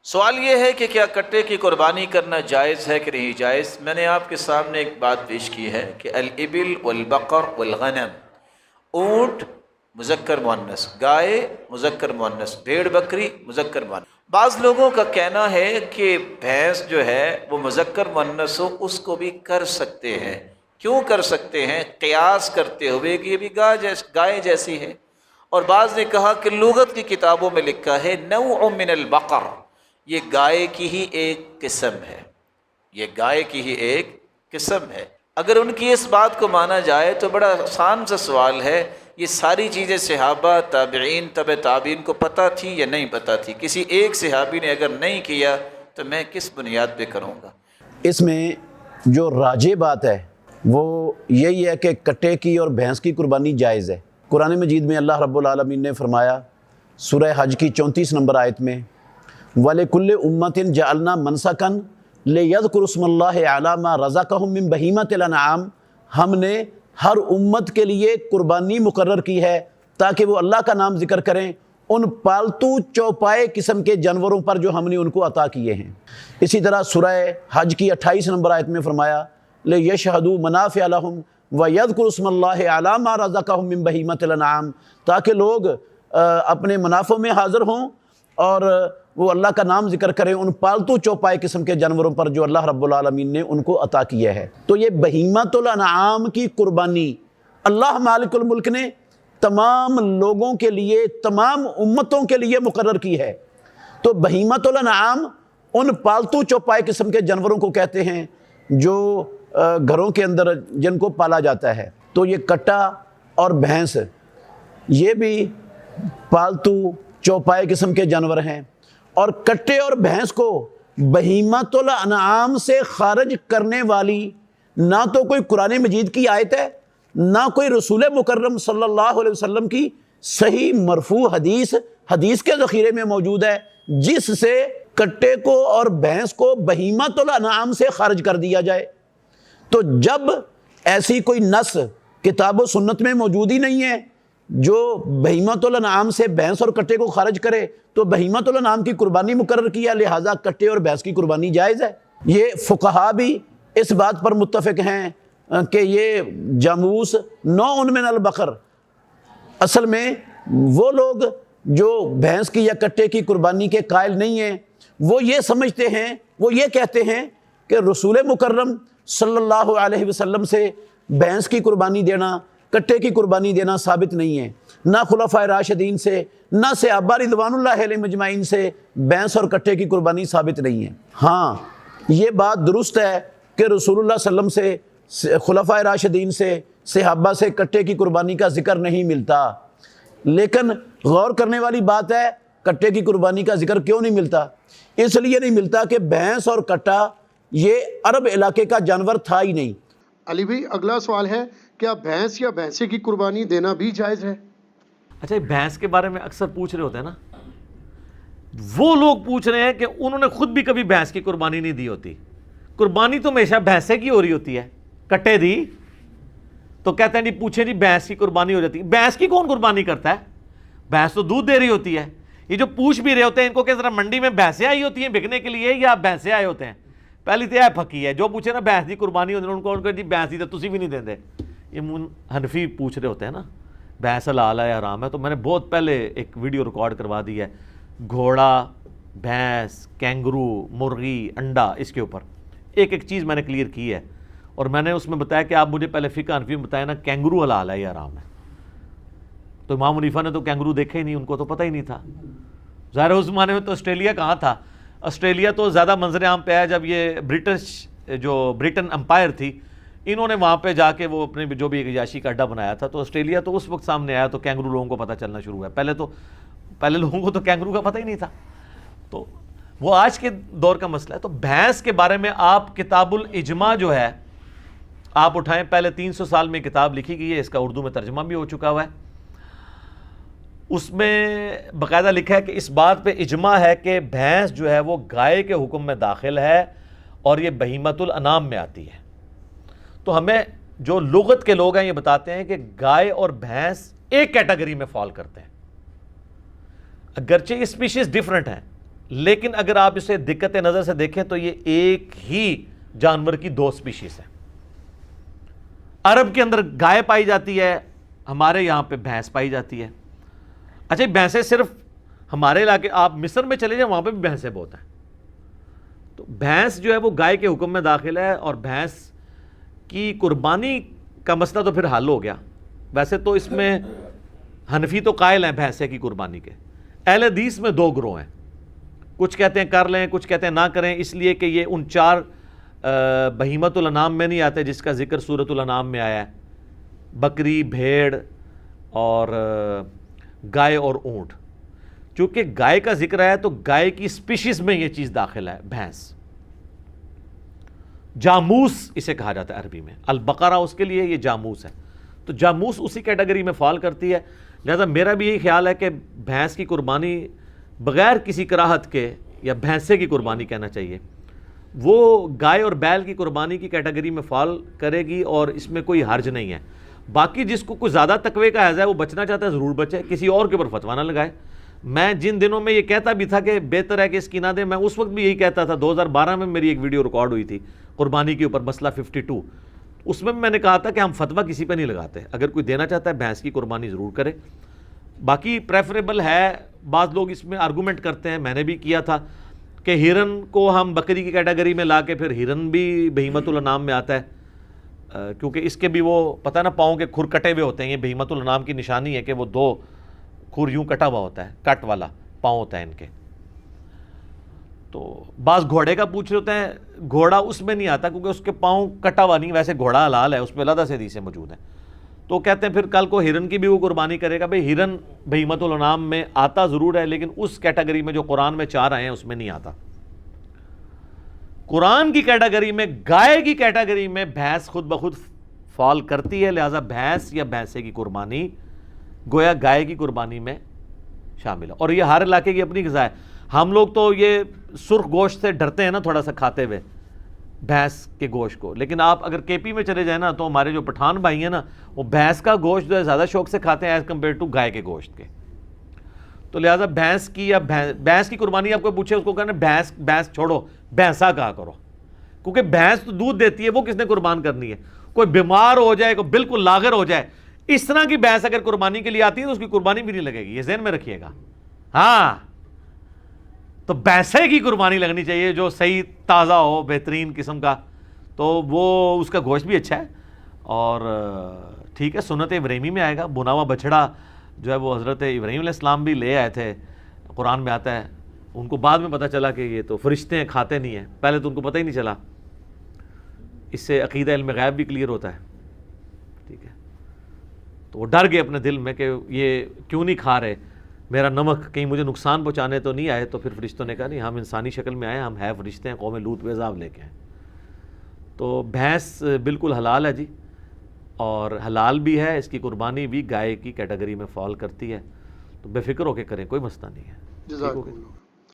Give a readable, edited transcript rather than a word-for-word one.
سوال یہ ہے کہ کیا کٹے کی قربانی کرنا جائز ہے کہ نہیں جائز؟ میں نے آپ کے سامنے ایک بات پیش کی ہے کہ الابل والبقر والغنم، اونٹ مذکر مؤنث، گائے مذکر مؤنث، بھیڑ بکری مذکر مؤنث۔ بعض لوگوں کا کہنا ہے کہ بھینس جو ہے وہ مذکر مؤنث ہو اس کو بھی کر سکتے ہیں۔ کیوں کر سکتے ہیں؟ قیاس کرتے ہوئے کہ یہ بھی گائے جیسی ہے۔ اور بعض نے کہا کہ لغت کی کتابوں میں لکھا ہے نوع من البقر، یہ گائے کی ہی ایک قسم ہے، یہ گائے کی ہی ایک قسم ہے۔ اگر ان کی اس بات کو مانا جائے تو بڑا آسان سا سوال ہے، یہ ساری چیزیں صحابہ، تابعین، تبع تابعین کو پتہ تھی یا نہیں پتہ تھی؟ کسی ایک صحابی نے اگر نہیں کیا تو میں کس بنیاد پہ کروں گا؟ اس میں جو راجح بات ہے وہ یہی ہے کہ کٹے کی اور بھینس کی قربانی جائز ہے۔ قرآن مجید میں اللہ رب العالمین نے فرمایا سورہ حج کی 34 نمبر آیت میں وَلِكُلِّ أُمَّةٍ جَعَلْنَا مَنْسَكًا لِيَذْكُرُوا اسْمَ اللَّهِ عَلَىٰ مَا رَزَقَهُم مِّن بَهِيمَةِ الْأَنْعَامِ، ہم نے ہر امت کے لیے قربانی مقرر کی ہے تاکہ وہ اللہ کا نام ذکر کریں ان پالتو چوپائے قسم کے جانوروں پر جو ہم نے ان کو عطا کیے ہیں۔ اسی طرح سورہ حج کی 28 نمبر آیت میں فرمایا لِيَشْهَدُوا مَنَافِعَ لَهُمْ وَيَذْكُرُوا اسْمَ اللَّهِ عَلَىٰ مَا رَزَقَهُم مِّن بَهِيمَةِ الْأَنْعَامِ، تاکہ لوگ اپنے منافع میں حاضر ہوں اور وہ اللہ کا نام ذکر کریں ان پالتو چوپائے قسم کے جانوروں پر جو اللہ رب العالمین نے ان کو عطا کیا ہے۔ تو یہ بہیمۃ الانعام کی قربانی اللہ مالک الملک نے تمام لوگوں کے لیے، تمام امتوں کے لیے مقرر کی ہے۔ تو بہیمۃ الانعام ان پالتو چوپائے قسم کے جانوروں کو کہتے ہیں جو گھروں کے اندر جن کو پالا جاتا ہے۔ تو یہ کٹا اور بھینس یہ بھی پالتو چوپائے قسم کے جانور ہیں، اور کٹے اور بھینس کو بہیمۃ الانعام سے خارج کرنے والی نہ تو کوئی قرآن مجید کی آیت ہے، نہ کوئی رسول مکرم صلی اللہ علیہ وسلم کی صحیح مرفوع حدیث کے ذخیرے میں موجود ہے جس سے کٹے کو اور بھینس کو بہیمۃ الانعام سے خارج کر دیا جائے۔ تو جب ایسی کوئی نص کتاب و سنت میں موجود ہی نہیں ہے جو بہیمۃ الانعام سے بھینس اور کٹے کو خارج کرے تو بہیمۃ الانعام کی قربانی مقرر کیا، لہٰذا کٹے اور بھینس کی قربانی جائز ہے۔ یہ فقہا بھی اس بات پر متفق ہیں کہ یہ جاموس نوع من البقر، اصل میں وہ لوگ جو بھینس کی یا کٹے کی قربانی کے قائل نہیں ہیں وہ یہ سمجھتے ہیں، وہ یہ کہتے ہیں کہ رسول مکرم صلی اللہ علیہ وسلم سے بھینس کی قربانی دینا، کٹے کی قربانی دینا ثابت نہیں ہے، نہ خلفائے راشدین سے، نہ صحابہ رضوان اللہ علیہ مجمعین سے بھینس اور کٹے کی قربانی ثابت نہیں ہے۔ ہاں یہ بات درست ہے کہ رسول اللہ صلی اللہ علیہ وسلم سے، خلفائے راشدین سے، صحابہ سے کٹے کی قربانی کا ذکر نہیں ملتا، لیکن غور کرنے والی بات ہے کٹے کی قربانی کا ذکر کیوں نہیں ملتا؟ اس لیے نہیں ملتا کہ بھینس اور کٹا یہ عرب علاقے کا جانور تھا ہی نہیں۔ علی بھائی اگلا سوال ہے، کیا بھینس یا بھینسے کی قربانی دینا بھی جائز ہے؟ اچھا، بھینس کے بارے میں اکثر پوچھ رہے ہوتے ہیں نا، وہ لوگ پوچھ رہے ہیں کہ انہوں نے خود بھی کبھی بھینس کی قربانی نہیں دی ہوتی۔ قربانی تو ہمیشہ بھینسے کی ہو رہی ہوتی ہے، کٹے دی تو کہتے ہیں نہیں، پوچھیں جی بھینس کی قربانی ہو جاتی ہے۔ بھینس کی کون قربانی کرتا ہے؟ بھینس تو دودھ دے رہی ہوتی ہے۔ یہ جو پوچھ بھی رہے ہوتے ہیں ان کو کہ ذرا منڈی میں بھینسیں آئی ہوتی ہیں بکنے کے لیے یا بھینسیں آئے ہوتے ہیں؟ پہلی تو یہ پھکی ہے، جو پوچھے نا بھینس کی قربانی ہوتی ہے ان کو جی بھینس دی تو تسی بھی نہیں دیں دے۔ یہ حنفی پوچھ رہے ہوتے ہیں نا بھینس حلال ہے حرام ہے، تو میں نے بہت پہلے ایک ویڈیو ریکارڈ کروا دی ہے، گھوڑا، بھینس، کینگرو، مرغی، انڈا، اس کے اوپر ایک ایک چیز میں نے کلیئر کی ہے، اور میں نے اس میں بتایا کہ آپ مجھے پہلے فقہ حنفی میں بتایا نا کینگرو حلال ہے یا حرام ہے، تو امام حنیفہ نے تو کینگرو دیکھا ہی نہیں، ان کو تو پتہ ہی نہیں تھا۔ ظاہر اس زمانے میں تو آسٹریلیا کہاں تھا، آسٹریلیا تو زیادہ منظر عام پہ آیا جب یہ برٹن امپائر تھی، انہوں نے وہاں پہ جا کے وہ اپنے جو بھی ایک عیاشی کا اڈا بنایا تھا، تو آسٹریلیا تو اس وقت سامنے آیا تو کینگرو لوگوں کو پتہ چلنا شروع ہوا۔ پہلے لوگوں کو تو کینگرو کا پتہ ہی نہیں تھا، تو وہ آج کے دور کا مسئلہ ہے۔ تو بھینس کے بارے میں آپ کتاب الاجماع جو ہے آپ اٹھائیں، پہلے 300 سال میں کتاب لکھی گئی ہے، اس کا اردو میں ترجمہ بھی ہو چکا ہوا ہے، اس میں باقاعدہ لکھا ہے کہ اس بات پہ اجماع ہے کہ بھینس جو ہے وہ گائے کے حکم میں داخل ہے اور یہ بہیمۃ الانعام میں آتی ہے۔ تو ہمیں جو لغت کے لوگ ہیں یہ بتاتے ہیں کہ گائے اور بھینس ایک کیٹیگری میں فال کرتے ہیں، اگرچہ یہ اسپیشیز ڈیفرنٹ ہیں، لیکن اگر آپ اسے دقت نظر سے دیکھیں تو یہ ایک ہی جانور کی دو سپیشیز ہیں. عرب کے اندر گائے پائی جاتی ہے, ہمارے یہاں پہ بھینس پائی جاتی ہے. اچھا بھینسیں صرف ہمارے علاقے, آپ مصر میں چلے جائیں وہاں پہ بھی بھینسیں بہت ہیں. تو بھینس جو ہے وہ گائے کے حکم میں داخل ہے, اور بھینس کی قربانی کا مسئلہ تو پھر حل ہو گیا. ویسے تو اس میں حنفی تو قائل ہیں بھینسے کی قربانی کے. اہل حدیث میں دو گروہ ہیں, کچھ کہتے ہیں کر لیں, کچھ کہتے ہیں نہ کریں, اس لیے کہ یہ ان چار بہیمت الانام میں نہیں آتے جس کا ذکر سورۃ الانعام میں آیا ہے, بکری, بھیڑ اور گائے اور اونٹ. چونکہ گائے کا ذکر ہے تو گائے کی سپیشیز میں یہ چیز داخل ہے بھینس. جاموس اسے کہا جاتا ہے عربی میں, البقرہ اس کے لیے یہ جاموس ہے. تو جاموس اسی کیٹیگری میں فال کرتی ہے. لہذا میرا بھی یہی خیال ہے کہ بھینس کی قربانی بغیر کسی کراہت کے, یا بھینسے کی قربانی کہنا چاہیے, وہ گائے اور بیل کی قربانی کی کیٹیگری میں فال کرے گی, اور اس میں کوئی حرج نہیں ہے. باقی جس کو کوئی زیادہ تقوی کا حیض ہے وہ بچنا چاہتا ہے ضرور بچے, کسی اور کے اوپر فتویٰ نہ لگائے. میں جن دنوں میں یہ کہتا بھی تھا کہ بہتر ہے کہ اس کی نہ دیں, میں اس وقت بھی یہی کہتا تھا. 2012 میں میری ایک ویڈیو ریکارڈ ہوئی تھی قربانی کے اوپر, مسئلہ 52, اس میں نے کہا تھا کہ ہم فتویٰ کسی پہ نہیں لگاتے, اگر کوئی دینا چاہتا ہے بھینس کی قربانی ضرور کرے. باقی پریفریبل ہے, بعض لوگ اس میں آرگومنٹ کرتے ہیں, میں نے بھی کیا تھا کہ ہرن کو ہم بکری کی کیٹیگری میں لا کے, پھر ہرن بھی بہیمت الانعام میں آتا ہے, کیونکہ اس کے بھی وہ پتہ نا پاؤں کے کھر کٹے ہوئے ہوتے ہیں. یہ بہیمت الانعام کی نشانی ہے کہ وہ دو کھر یوں کٹا ہوا ہوتا ہے, کٹ والا پاؤں ہوتا ہے ان کے. تو بعض گھوڑے کا پوچھ رہے ہوتے ہیں, گھوڑا اس میں نہیں آتا کیونکہ اس کے پاؤں کٹا ہوا نہیں, ویسے گھوڑا حلال ہے, اس میں علیحدہ سے حدیثیں موجود ہیں. تو کہتے ہیں پھر کل کو ہرن کی بھی وہ قربانی کرے گا. بھئی ہرن بہیمت الانعام میں آتا ضرور ہے, لیکن اس کیٹیگری میں جو قرآن میں 4 آئے ہیں اس میں نہیں آتا. قرآن کی کیٹیگری میں, گائے کی کیٹیگری میں بھینس خود بخود فال کرتی ہے. لہٰذا بھینس یا بھینسے کی قربانی گویا گائے کی قربانی میں شامل ہے. اور یہ ہر علاقے کی اپنی غذا ہے. ہم لوگ تو یہ سرخ گوشت سے ڈرتے ہیں نا تھوڑا سا کھاتے ہوئے, بھینس کے گوشت کو. لیکن آپ اگر کے پی میں چلے جائیں نا تو ہمارے جو پٹھان بھائی ہیں نا, وہ بھینس کا گوشت جو ہے زیادہ شوق سے کھاتے ہیں ایز کمپیئر ٹو گائے کے گوشت کے. تو لہٰذا بھینس کی یا بھینس کی قربانی آپ کو پوچھے, اس کو کہنا بھینس چھوڑو, بھینسا کہا کرو, کیونکہ بھینس تو دودھ دیتی ہے, وہ کس نے قربان کرنی ہے. کوئی بیمار ہو جائے, کوئی بالکل لاغر ہو جائے, اس طرح کی بھینس اگر قربانی کے لیے آتی ہے تو اس کی قربانی بھی نہیں لگے گی, یہ ذہن میں رکھیے گا. ہاں تو بھینسے کی قربانی لگنی چاہیے جو صحیح تازہ ہو, بہترین قسم کا, تو وہ اس کا گوشت بھی اچھا ہے. اور ٹھیک ہے, سنت ابراہیمی میں آئے گا. بنا ہوا بچڑا جو ہے وہ حضرت ابراہیم علیہ السلام بھی لے آئے تھے, قرآن میں آتا ہے. ان کو بعد میں پتہ چلا کہ یہ تو فرشتے ہیں, کھاتے نہیں ہیں. پہلے تو ان کو پتہ ہی نہیں چلا. اس سے عقیدہ علم غیب بھی کلیئر ہوتا ہے. ٹھیک ہے, تو وہ ڈر گئے اپنے دل میں کہ یہ کیوں نہیں کھا رہے, میرا نمک کہیں مجھے نقصان پہنچانے تو نہیں آئے. تو پھر فرشتوں نے کہا نہیں, ہم انسانی شکل میں آئے, ہم ہے فرشتے ہیں, قوم لوط پہ عذاب لے کے آئے. تو بھینس بالکل حلال ہے جی, اور حلال بھی ہے, اس کی قربانی بھی گائے کی کیٹیگری میں فال کرتی ہے. تو بے فکر ہو کے کریں, کوئی مسئلہ نہیں ہے. جزاک اللہ.